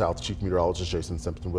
South Chief Meteorologist Jason Simpson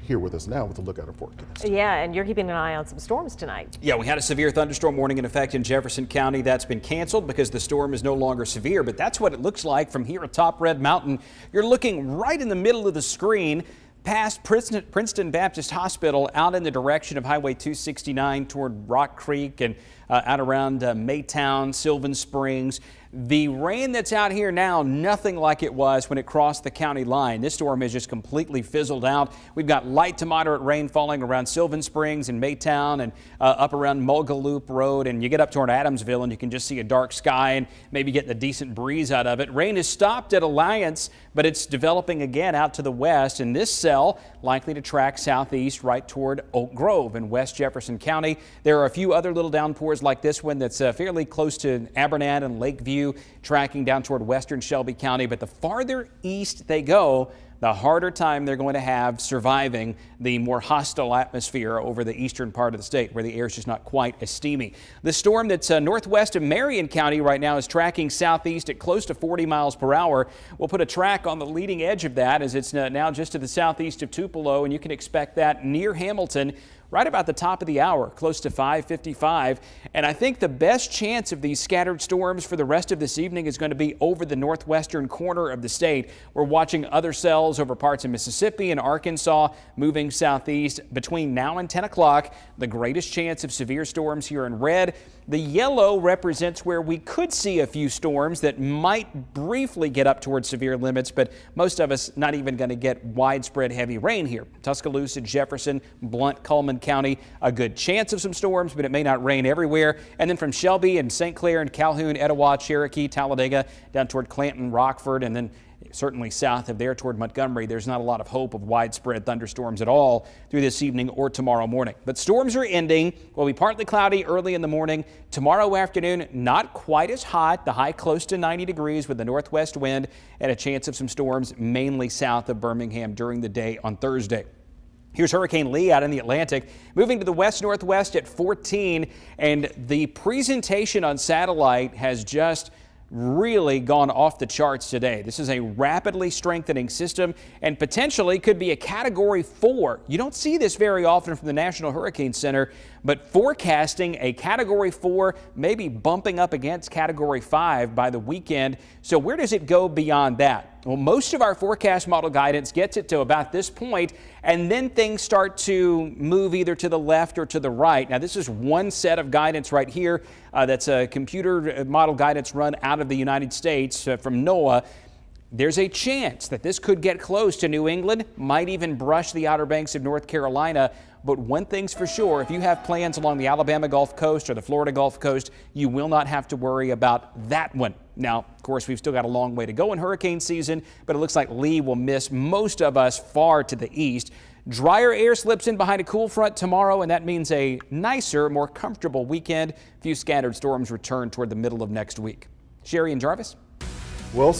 here with us now with a look at our forecast. Yeah, and you're keeping an eye on some storms tonight. Yeah, we had a severe thunderstorm warning in effect in Jefferson County. That's been canceled because the storm is no longer severe, but that's what it looks like from here atop Red Mountain. You're looking right in the middle of the screen past Princeton Baptist Hospital out in the direction of Highway 269 toward Rock Creek and out around Maytown, Sylvan Springs. The rain that's out here now, nothing like it was when it crossed the county line. This storm has just completely fizzled out. We've got light to moderate rain falling around Sylvan Springs and Maytown and up around Mulga Loop Road. And you get up toward Adamsville and you can just see a dark sky and maybe getting a decent breeze out of it. Rain has stopped at Alliance, but it's developing again out to the west. And this cell likely to track southeast right toward Oak Grove in West Jefferson County. There are a few other little downpours like this one that's fairly close to Abernat and Lakeview, tracking down toward western Shelby County. But the farther east they go, the harder time they're going to have surviving the more hostile atmosphere over the eastern part of the state where the air is just not quite as steamy. The storm that's northwest of Marion County right now is tracking southeast at close to 40 miles per hour. We'll put a track on the leading edge of that as it's now just to the southeast of Tupelo, and you can expect that near Hamilton right about the top of the hour, close to 5:55. And I think the best chance of these scattered storms for the rest of this evening is going to be over the northwestern corner of the state. We're watching other cells over parts of Mississippi and Arkansas moving southeast between now and 10 o'clock. The greatest chance of severe storms here in red. The yellow represents where we could see a few storms that might briefly get up towards severe limits, but most of us not even going to get widespread heavy rain here. Tuscaloosa, Jefferson, Blount, Cullman County, a good chance of some storms, but it may not rain everywhere. And then from Shelby and St. Clair and Calhoun, Etowah, Cherokee, Talladega, down toward Clanton, Rockford, and then certainly south of there toward Montgomery, there's not a lot of hope of widespread thunderstorms at all through this evening or tomorrow morning. But storms are ending. Will be partly cloudy early in the morning. Tomorrow afternoon, not quite as hot. The high close to 90 degrees with the northwest wind and a chance of some storms mainly south of Birmingham during the day on Thursday. Here's Hurricane Lee out in the Atlantic, moving to the west-northwest at 14, and the presentation on satellite has just really gone off the charts today. This is a rapidly strengthening system and potentially could be a Category 4. You don't see this very often from the National Hurricane Center, but forecasting a Category 4, maybe bumping up against Category 5 by the weekend. So where does it go beyond that? Well, most of our forecast model guidance gets it to about this point, and then things start to move either to the left or to the right. Now, this is one set of guidance right here. That's a computer model guidance run out of the United States from NOAA. There's a chance that this could get close to New England, might even brush the Outer Banks of North Carolina. But one thing's for sure, if you have plans along the Alabama Gulf Coast or the Florida Gulf Coast, you will not have to worry about that one. Now, of course, we've still got a long way to go in hurricane season, but it looks like Lee will miss most of us far to the east. Drier air slips in behind a cool front tomorrow, and that means a nicer, more comfortable weekend. A few scattered storms return toward the middle of next week. Sherry and Jarvis? Well